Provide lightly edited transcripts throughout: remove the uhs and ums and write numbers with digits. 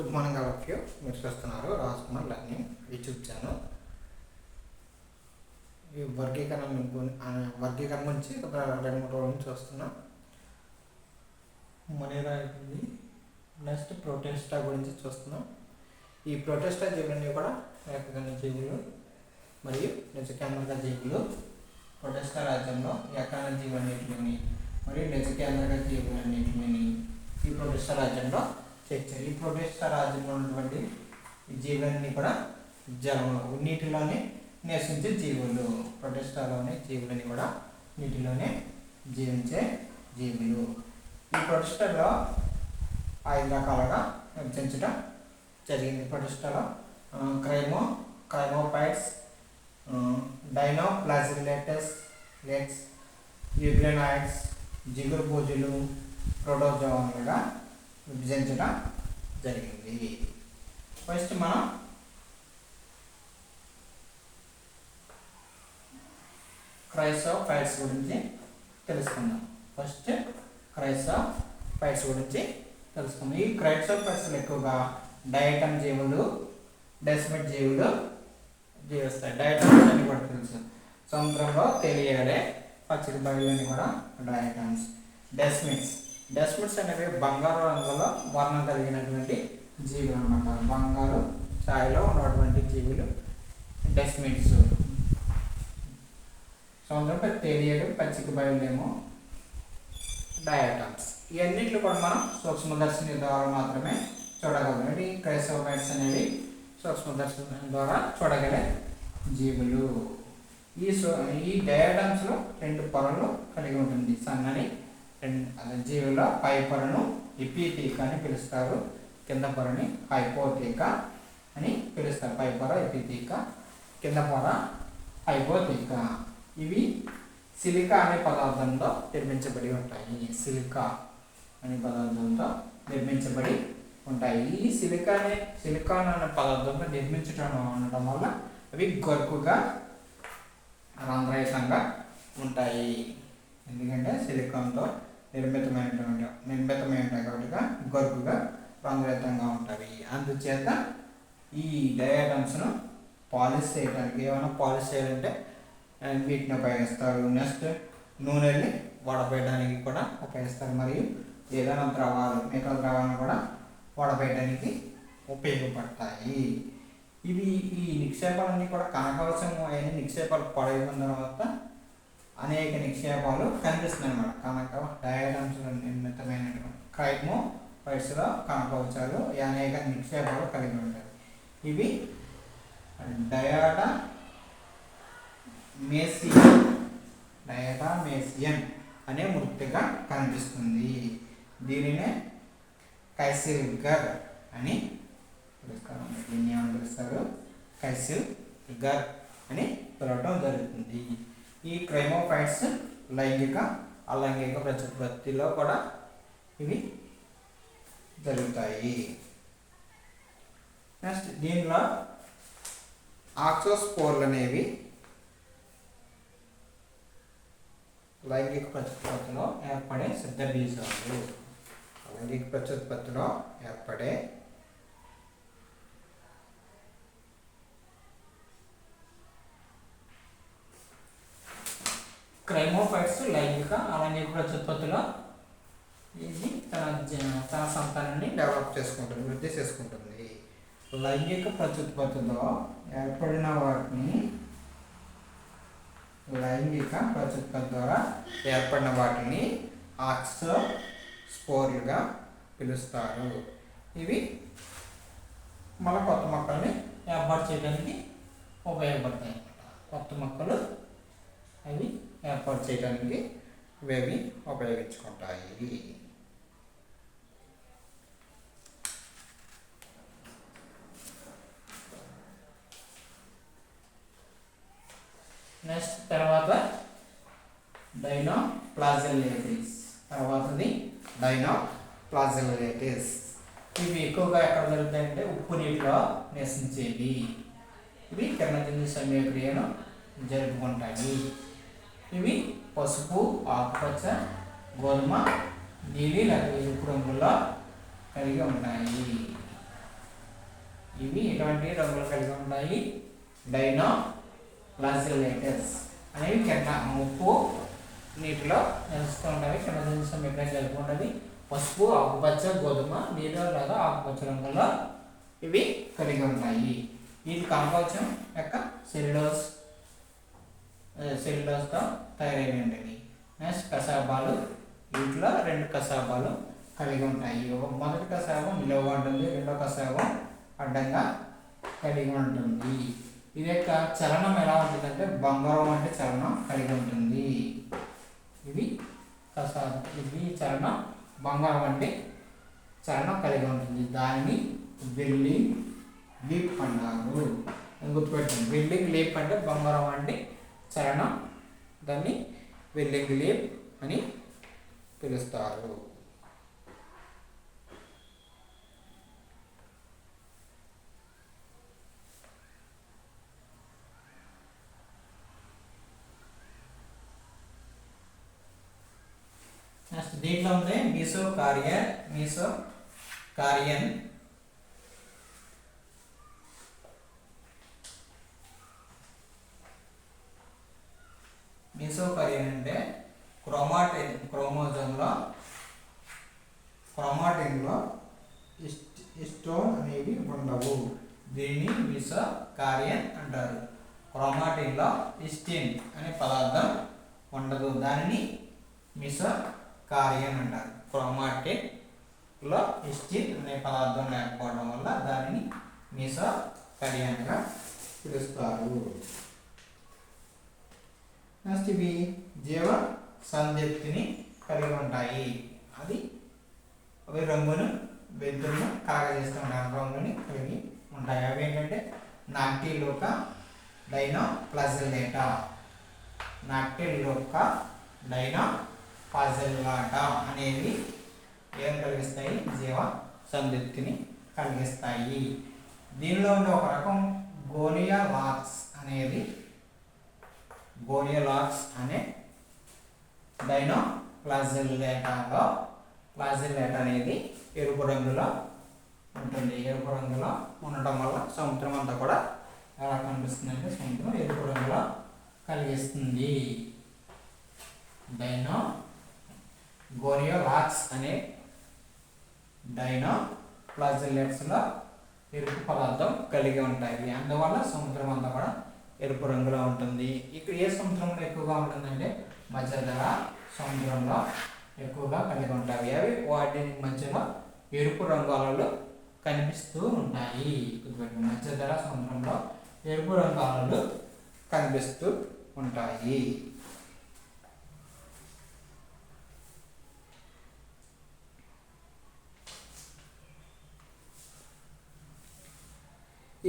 Good morning all of you. మీరు చూస్తున్నారు Raj Kumar learning YouTube channel. ఈ వర్గీకరణ గురించి ఒక 2-3 రోజుల నుంచి వస్తున్నాం. మనీరా అయిపోయింది. నెక్స్ట్ ప్రొటెస్టా గురించి చూస్తున్నాం. ఈ ప్రొటెస్టా జీవులన్నీ కూడా ఏకగణ జీవులు మరియు నిజకేంద్రక జీవులు. ప్రొటెస్టా రాజ్యంలో ఏకగణ జీవులన్నింటిని మరియు నిజకేంద్రక జీవులన్నింటిని ఈ ప్రొటెస్టా రాజ్యంలో చేర్చారు. ఈ ప్రొటెస్టా రాజ్యంలో ఉన్నటువంటి జీవులన్నీ కూడా జలంలో నీటిలోనే నివసించే జీవులు. ప్రొటెస్టాలోని జీవులని కూడా నీటిలోనే జీవించే జీవులు. ఈ ప్రొటెస్టాలో 5 రకాలుగా విభజించడం జరిగింది. ప్రొటెస్టాలో క్రైమోఫైట్స్, డైనోప్లాజిలేటస్, యూగ్లెనాయిడ్స్, జిగురు భోజులు, ప్రోటోజోన్లుగా విభజించడం జరిగింది. ఫస్ట్ మనం క్రైసోఫైట్స్ గురించి తెలుసుకుందాం. ఈ క్రైసోఫైట్స్ ఎక్కువగా డైటమ్ జీవులు, డెస్మిట్ జీవులు జీవిస్తాయి. డైటమ్స్ అని కూడా తెలుసు. సముద్రంలో తేలియాడే పచ్చిక బయళ్ళని కూడా డైటమ్స్. డెస్మిట్స్ అనేవి బంగారు రంగులో వర్ణం కలిగినటువంటి జీవులు అన్నమాట. బంగారు ఛాయలో ఉన్నటువంటి జీవులు డెస్మిట్స్. సముద్రంపై తేలియాడు పచ్చిక బయళ్ళేమో డయాటమ్స్. ఇవన్నింటిలో కూడా మనం సూక్ష్మదర్శిని ద్వారా మాత్రమే చూడగలం. ఈ క్రైసోఫైట్స్ అనేవి సూక్ష్మదర్శిని ద్వారా చూడగలే జీవులు. ఈ డయాటమ్స్లో 2 పొరలు కలిగి ఉంటుంది. సన్నని జీవుల పై పొరను ఎపిథీకా అని పిలుస్తారు, కింద పొరని హైపోథీకా అని పిలుస్తారు. పై పొర ఎపిథీకా, కింద పొర హైపోథీకా. ఇవి సిలికా అనే పదార్థంతో నిర్మించబడి ఉంటాయి. ఈ సిలికాన్ అనే పదార్థంతో ఉండటం వల్ల అవి గరుకుగా రంధ్రయుతంగా ఉంటాయి. ఎందుకంటే సిలికాన్తో నిర్మితమై ఉంటాయి కాబట్టి గరుకుగా రంధ్రయుతంగా ఉంటాయి. అందుచేత ఈ డయాటమ్స్ను పాలిష్ చేయడానికి, ఏమైనా పాలిష్ చేయాలంటే వీటిని ఉపయోగిస్తారు. నెక్స్ట్ నూనెల్ని వడపోయడానికి కూడా ఉపయోగిస్తారు. మరియు ఏదైనా మిగతా ద్రవాలను కూడా వడపోయడానికి ఉపయోగపడతాయి. ఈ నిక్షేపాలన్నీ కూడా కనకవశం అయిన నిక్షేపాలు పడైన తర్వాత అనేక నిక్షేపాలు కనిపిస్తున్నాయి అన్నమాట. డయాటమ్స్లో నిర్మితమైనటువంటి క్రైమోఫైట్స్లో కనకవచాలు అనేక నిక్షేపాలు కలిగి ఉంటాయి. ఇవి డయాటమేసియన్ అనే మృతిగా కనిపిస్తుంది. దీనినే కైసిల్గర్ అని పిలుస్తారు. కైసిల్గర్ అని పిలవడం జరుగుతుంది. ఈ క్రైమోఫైట్స్ లైంగిక అలైంగిక ప్రత్యుత్పత్తిలో కూడా ఇవి జరుగుతాయి. నెక్స్ట్ దీనిలో ఆక్సోస్పోర్లు అనేవి లైంగిక ప్రత్యుత్పత్తిలో ఏర్పడే సిద్ధ బీజాలు. లైంగిక ప్రత్యుత్పత్తిలో ఏర్పడే క్రైమోఫైట్స్ లైంగిక అలైంగిక ప్రత్యుత్పత్తిలో ఇది తన సంతానాన్ని డెవలప్ చేసుకుంటుంది, వృద్ధి చేసుకుంటుంది. లైంగిక ప్రత్యుత్పత్తిలో ఏర్పడిన వాటిని ఆక్సోస్పోర్లుగా పిలుస్తారు. ఇవి మన కొత్త మొక్కల్ని ఏర్పాటు చేయడానికి ఉపయోగపడతాయి. కొత్త మొక్కలు అవి ఏర్పాటు చేయడానికి ఇవి ఉపయోగించుకుంటాయి. నెక్స్ట్ తర్వాత డైనోప్లాజిలేటిస్. ఇవి ఎక్కువగా ఎక్కడ జరుగుతాయంటే ఉప్పు నీటిలో నివసించేవి. ఇవి కిరణజన్య సంయోగక్రియను జరుపుకుంటాయి. ఇవి పసుపు, ఆకుపచ్చ, గోధుమ, నీలి లేదా ఎరుపు రంగుల్లో కలిగి ఉంటాయి. ఇవి ఎటువంటి రంగులు కలిగి ఉంటాయి? డైనో ఫ్లాజెల్లేటస్ అనేవి కింద ఉప్పు నీటిలో నిలుస్తూ ఉంటాయి. కింద సమీపంగా కలిపి ఉంటుంది. పసుపు, ఆకుపచ్చ, గోధుమ, నీరు లేదా ఆకుపచ్చ రంగులో ఇవి కలిగి ఉంటాయి. ఇది కణకవచం యొక్క సెల్యులోజ్తో తయారైనవి. నెక్స్ట్ కసాబాలు. వీటిలో 2 కసాబాలు కలిగి ఉంటాయి. మొదటి కసాబం నిలువుగా ఉంటుంది, రెండో కసాబం అడ్డంగా కలిగి ఉంటుంది. ఇది యొక్క చలనం ఎలా ఉంటుందంటే బంగారం వంటి చలనం కలిగి ఉంటుంది. ఇది కసాబం. ఇది చలనం బంగారం వంటి చలనం కలిగి ఉంటుంది. దానిని వెల్డింగ్ లీప్ అంటారు. గుర్తుపెట్టండి, వెల్డింగ్ లీప్ అంటే బంగారం వంటి చలనం. దాన్ని వెల్డింగ్ లీప్ అని పిలుస్తారు. నెక్స్ట్ దీంట్లో ఉంది మీసోకారియన్. మీసోకారియన్ అంటే క్రోమాటిన్లో హిస్టోన్ అనేవి ఉండవు. దీన్ని మీసోకారియన్ అంటారు. క్రోమాటిన్లో హిస్టిన్ అనే పదార్థం ఉండదు. దానిని మీసోకారియన్ అంటారు. క్రోమాటిన్లో హిస్టిన్ అనే పదార్థం లేకపోవడం వల్ల దానిని మీసోకారియన్గా పిలుస్తారు. నెక్స్ట్ ఇవి జీవ సందిప్తిని కలిగి ఉంటాయి. అవి రంగును వెలుతురును కలగజేస్తూ ఉంటాయి. రంగుని కలిగి ఉంటాయి. అవి ఏంటంటే నాక్టిలోకా, డైనో ఫ్లాజెల్లేటా. నాక్టిలోకా, డైనో ఫ్లాజెల్లేటా అనేవి ఏం కలిగిస్తాయి? జీవ సందిప్తిని కలిగిస్తాయి. దీనిలో ఉండే ఒక రకం గోనియోలాక్స్ అనే డైనో ఫ్లాజెల్లేటాలో ఫ్లాజెల్లేటా అనేది ఎరుపు రంగులో ఉంటుంది. ఎరుపు రంగులో ఉండటం వల్ల సముద్రం అంతా కూడా ఎలా కనిపిస్తుంది అంటే సముద్రం ఎరుపు రంగులో కలిగిస్తుంది. గోనియోలాక్స్ అనే డైనో ఫ్లాజెల్లేట్స్లో ఎరుపు పదార్థం కలిగి ఉంటాయి. అందువల్ల సముద్రం అంతా కూడా ఎరుపు రంగులో ఉంటుంది. ఇక్కడ ఏ సముద్రంలో ఎక్కువగా ఉంటుందంటే మధ్యధరా సముద్రంలో ఎక్కువగా కలిగి ఉంటాయి. అవి వాటి మధ్యలో ఎరుపు రంగులలో కనిపిస్తూ ఉంటాయి. మధ్యధరా సముద్రంలో ఎరుపు రంగులలో కనిపిస్తూ ఉంటాయి.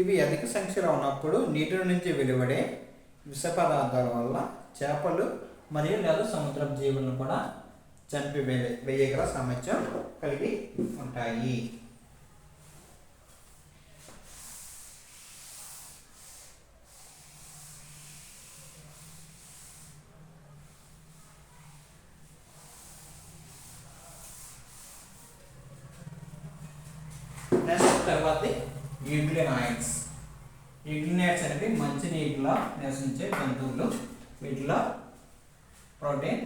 ఇవి అధిక సంఖ్యలో ఉన్నప్పుడు నీటి నుంచి వెలువడే విష పదార్థాల వల్ల చేపలు మరియు లేదా సముద్ర జీవులను కూడా చంపివేయగల సామర్థ్యం కలిగి ఉంటాయి. నెక్స్ట్ తర్వాత యూగ్లినైడ్స్. యూగ్లినైడ్స్ అనేవి మంచినీటిలో నివసించే జంతువులు. వీటిలో ప్రోటీన్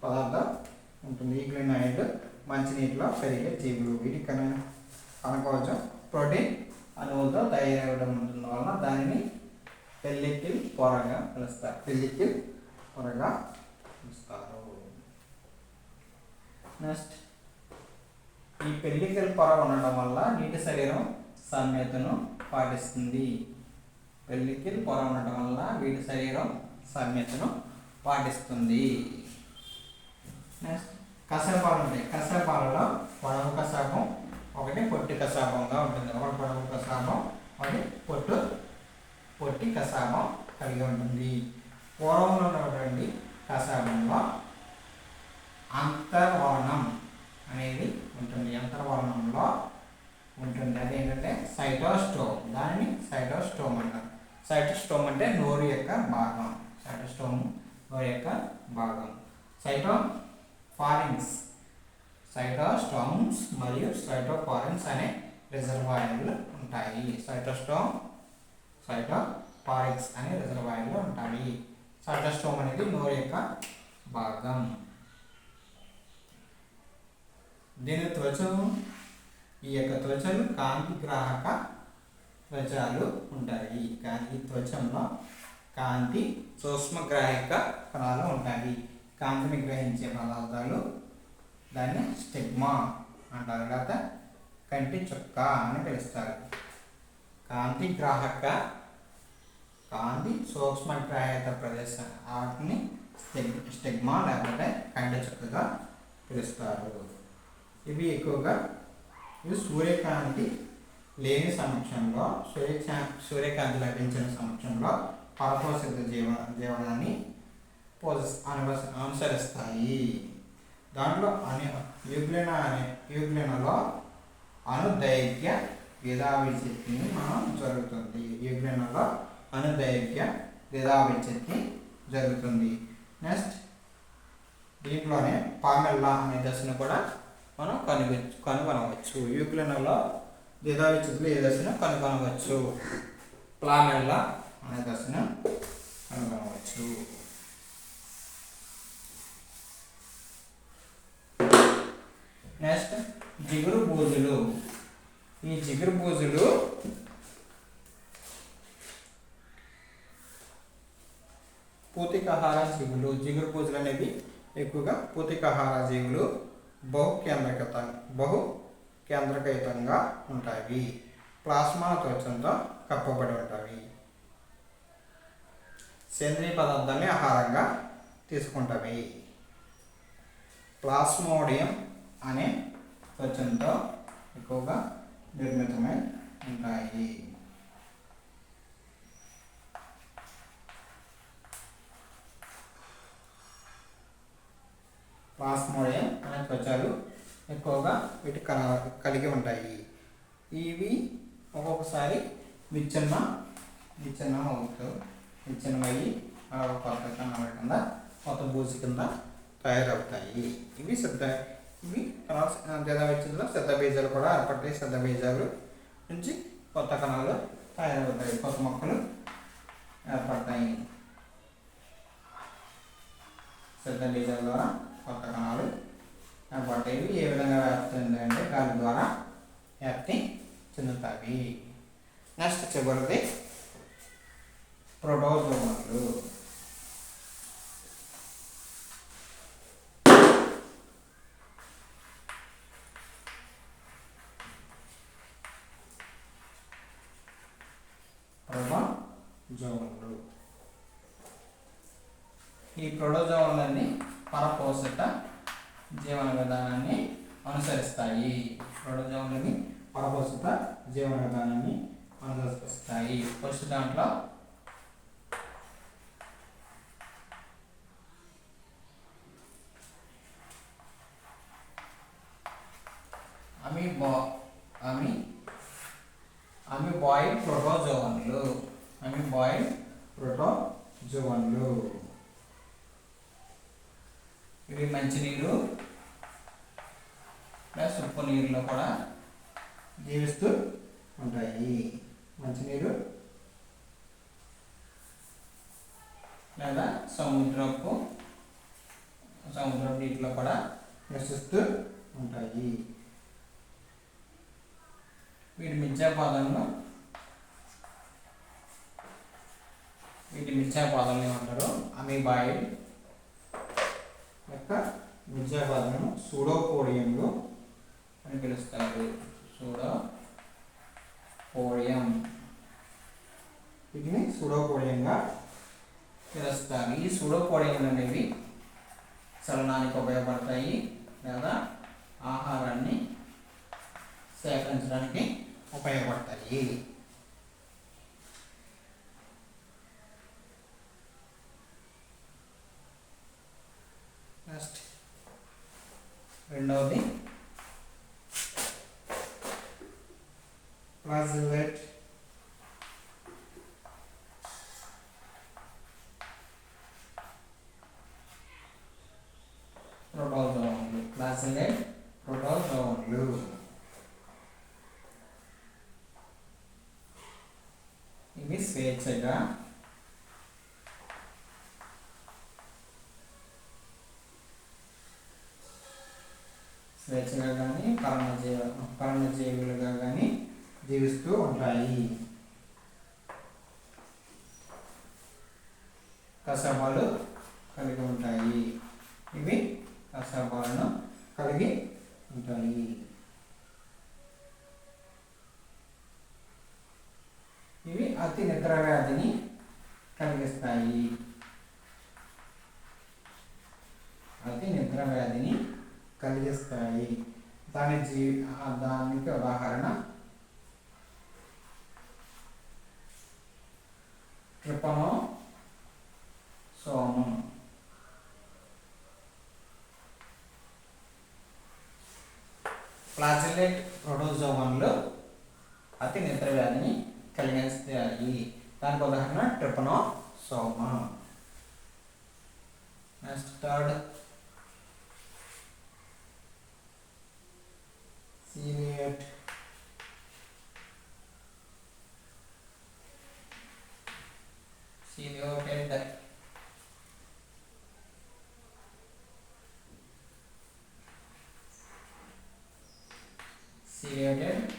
పదార్థం ఉంటుంది. యూగ్లినైడ్ మంచినీటిలో పెరిగే జీవులు. వీటి కణకవచం ప్రోటీన్ అణువులతో తయారవడం ఉంటుంది వలన దానిని పెల్లికిల్ పొరగా పిలుస్తారు. నెక్స్ట్ ఈ పెల్లికల్ పొర ఉండడం వల్ల నీటి శరీరం సామ్యతను పాటిస్తుంది. పెల్లికల్ పొర ఉండడం వల్ల వీటి శరీరం సామ్యతను పాటిస్తుంది. నెక్స్ట్ కసాపాలు ఉంటాయి. కసాపాలలో పొడవు కసాపం ఒకటి పొట్టి కసాపంగా ఉంటుంది. ఒకటి పొడవు కసాపం, ఒకటి పొట్టి కసాపం కలిగి ఉంటుంది. పూర్వంలో ఉన్నటువంటి కసాపంలో అంతర్వర్ణం అనేది ఉంటుంది. అంతర్వర్ణంలో ఉంటుంది. అదేంటంటే సైటోస్టోమ్. దానిని సైటోస్టోమ్ అంటారు. సైటోస్టోమ్ అంటే నోరు యొక్క భాగం. సైటోఫారింక్స్, సైటోస్టోమ్స్ మరియు సైటోఫారింక్స్ అనే రిజర్వాయర్లు ఉంటాయి. సైటోపారిక్స్ అనే రిజర్వాయర్లు ఉంటాయి. సైటోస్టోమ్ అనేది నోరు యొక్క భాగం. దీని త్వచము, ఈ యొక్క త్వచలు కాంతి గ్రాహక త్వచాలు ఉంటాయి. ఈ త్వచంలో కాంతి సూక్ష్మగ్రాహిక కణాలు ఉంటాయి. కాంతిని గ్రహించే పదార్థాలు దాన్ని స్టిగ్మా అంటారు, లేదా కంటి చుక్క అని పిలుస్తారు. కాంతి సూక్ష్మగ్రాహక ప్రదేశం వాటిని స్టిగ్మా లేకపోతే కంటి చుక్కగా పిలుస్తారు. ఇవి ఎక్కువగా సూర్యకాంతి లేని సమక్షంలో, సూర్యకాంతి లభించిన సమక్షంలో పరపోషిత జీవనాన్ని అనుసరిస్తాయి. దాంట్లో యూగ్లినాలో అనుదైర్ఘ్య విధావిచ్ఛిత్తి జరుగుతుంది. యూగ్లినాలో అనుదైర్ఘ్య విధావిచ్ఛిత్తి జరుగుతుంది. నెక్స్ట్ దీంట్లోనే పామెల్లా అనే దశను కూడా మనం కనుగొనవచ్చు. యూగ్లినాలో విధావిచ్ఛిత్తిలో ఏ దశను కనుగొనవచ్చు? ప్లామెల్లా అనే దశను కనుగొనవచ్చు. నెక్స్ట్ జిగురు బూజులు. ఈ జిగురు బూజులు పూతికాహార జీవులు. జిగురు బూజులు అనేవి ఎక్కువగా పూతికాహార జీవులు బహుకేంద్రకయుతంగా ఉంటాయి. ప్లాస్మా త్వచంతో కప్పబడి ఉంటాయి. సేంద్రీయ పదార్థాన్ని ఆహారంగా తీసుకుంటాయి. ప్లాస్మోడియం అనే త్వచంతో ఎక్కువగా నిర్మితమై ఉంటాయి. ప్లాస్మోడియం అనే త్వచాలు ఎక్కువగా వీటి కలిగి ఉంటాయి. ఇవి ఒక్కొక్కసారి విచ్ఛిన్నమయ్యి కొత్త కణాల కింద కొత్త బూజు కింద తయారవుతాయి. ఇవి విచ్ఛిన్నంలో సిద్ధ బీజాలు కూడా ఏర్పడతాయి. సిద్ధ బీజాలు నుంచి కొత్త కణాలు తయారవుతాయి, కొత్త మొక్కలు ఏర్పడతాయి. సిద్ధ బీజాల ద్వారా కొత్త కణాలు ఏర్పడతాయి. ఏ విధంగా వ్యాప్తి చెందాయంటే గాలి ద్వారా వ్యాప్తి చెందుతాయి. నెక్స్ట్ చివరిది ప్రోటోజోన్లు. ఈ ప్రోటోజోన్లన్నీ పరపోషక జీవన విధానాన్ని అనుసరిస్తాయి. ఫస్ట్ దాంట్లో అమీబాయిడ్ ప్రోటోజోన్లు. ఇవి మంచినీరు ప్లస్ ఉప్పు నీరులో కూడా జీవిస్తూ ఉంటాయి. మంచినీరు లేదా సముద్రపు నీటిలో కూడా నివసిస్తూ ఉంటాయి. వీటి మిథ్యాపాదాలను ఏమంటారు? అమీబాయిడ్ యొక్క మిథ్యాపాదాలను సూడోపోడియంలు అని పిలుస్తారు. వీటిని సూడోపోడియంగా పిలుస్తారు. ఈ సూడోపోడియంలు అనేవి చలనానికి ఉపయోగపడతాయి లేదా ఆహారాన్ని సేకరించడానికి ఉపయోగపడతాయి. నెక్స్ట్ రెండవది ఫ్లాజెల్లెట్. ప్రోటోజోన్లు. స్వేచ్ఛగా కానీ పర్ణజీవులుగా కానీ జీవిస్తూ ఉంటాయి. కశపాలు కలిగి ఉంటాయి. ఇవి కశపాలను కలిగి ఉంటాయి. ఇవి అతి నిద్ర వ్యాధిని కలిగిస్తాయి. దానికి ఉదాహరణ ట్రిపనోసోము. ఫ్లాజెల్లెట్ ప్రోటోజోవన్లు అతి నిద్ర వ్యాధిని కలిగిస్తాయి. దానికి ఉదాహరణ ట్రిపనోసోమా. Next third ciliate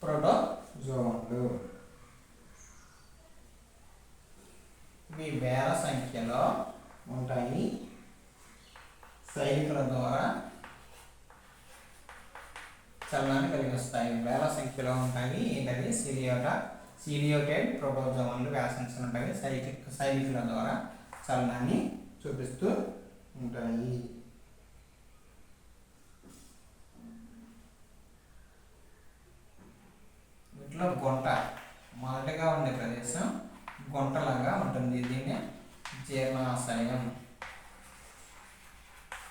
ప్రోటోజోన్లు. ఇవి వేల సంఖ్యలో ఉంటాయి. సైనికుల ద్వారా చలనాన్ని కలిగిస్తాయి. వేల సంఖ్యలో ఉంటాయి. ఏంటది? సిలియేటెడ్ ప్రోటోజోన్లు వేల సంఖ్యలో ఉంటాయి. సైనికుల ద్వారా చలనాన్ని చూపిస్తూ ఉంటాయి. వీటిలో గుంట మొదటిగా ఉండే ప్రదేశం గుంటలాగా ఉంటుంది. దీన్ని జీర్ణాశయం.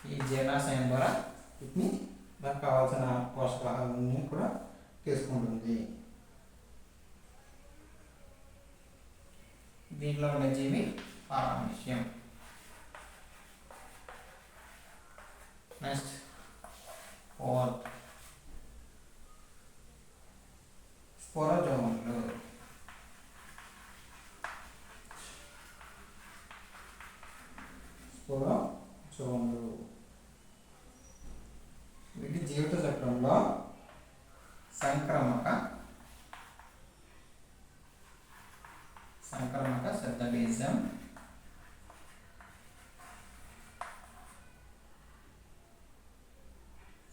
ఈ జీర్ణాశయం ద్వారా వీటిని దానికి కావాల్సిన పోషకాలన్నీ కూడా తీసుకుంటుంది. దీంట్లో ఉండే జీవి పారామిషియం. నెక్స్ట్ స్పోరోజోన్లు. వీటి జీవిత చక్రంలో సంక్రమక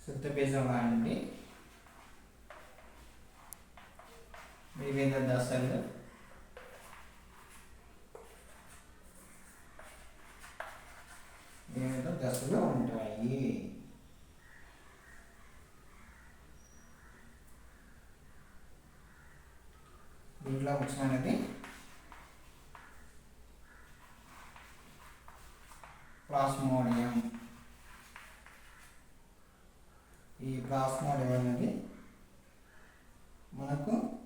శబ్దబీజం, లాంటి వివిధ దశలు ఉంటాయి. దీంట్లో ముఖ్యమైనది ప్లాస్మోడియం. ఈ ప్లాస్మోడియం అనేది మనకు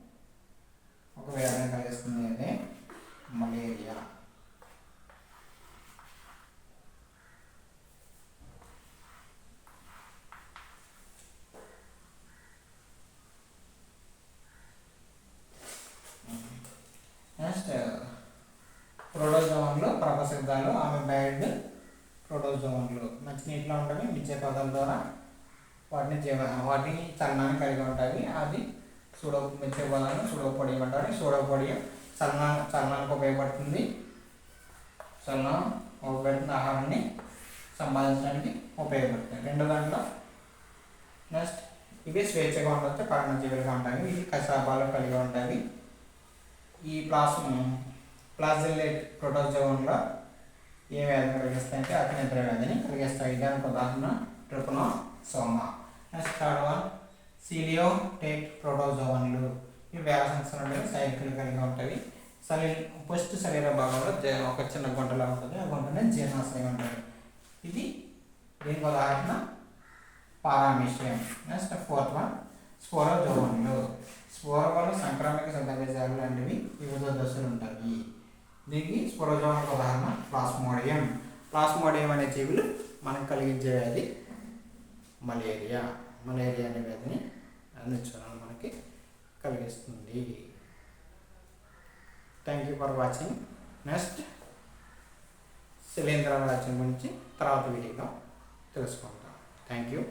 ఒక వ్యాధిని కలిగిస్తుంది. అదే మలేరియా. నెక్స్ట్ ప్రోటోజోన్లు ప్రపసిద్ధాలు. అమీబాయిడ్ ప్రోటోజోన్లు మంచినీటిలో ఉంటాయి. మిచ్చే పదాల ద్వారా వాటిని చలనాన్ని కలిగి ఉంటాయి. అది మిచ్చే పదాలను సూడోపోడియం అంటారు. సూడోపోడియం చలనానికి ఉపయోగపడుతుంది. ఆహారాన్ని సంపాదించడానికి ఉపయోగపడుతుంది. రెండో దాంట్లో నెక్స్ట్ ఇవి స్వేచ్ఛగా ఉండవచ్చు, పర్ణజీవులుగా ఉంటాయి. ఇవి కశాపాలు కలిగి ఉంటాయి. ఈ ఫ్లాజెల్లెట్ ప్రోటోజోన్లో ఏ వ్యాధిని కలిగిస్తాయంటే అతి నిద్ర వ్యాధిని కలిగిస్తాయి. దానికి ఉదాహరణ trypanosoma. Next third one ciliated ప్రోటోజోన్లు. ఇవి వేల సంఖ్యలో ఉంటాయి. సైనికులు కలిగి ఉంటాయి. ఫస్ట్ శరీర భాగంలో ఒక చిన్న గుంటలా ఉంటుంది. ఆ గుంటనే జీర్ణాశయం ఉంటుంది. ఇది దీనికి ఉదాహరణ పారామిషియం. నెక్స్ట్ ఫోర్త్ వన్ స్పోరోజోన్లు. స్పోరోలు సంక్రామిక శబ్దబీజాలు లాంటివి వివిధ దశలు ఉంటాయి. దీనికి స్పోరోజోన్లకు ఉదాహరణ ప్లాస్మోడియం. ప్లాస్మోడియం అనే జీవులు మనకు కలిగించే వ్యాధి మలేరియా అనే వ్యాధిని మనకి కలిగిస్తుంది. Thank you for watching. Next శిలీంధ్ర రాజ్యం గురించి తర్వాత వీడియోలో తెలుసుకుంటాం. Thank you.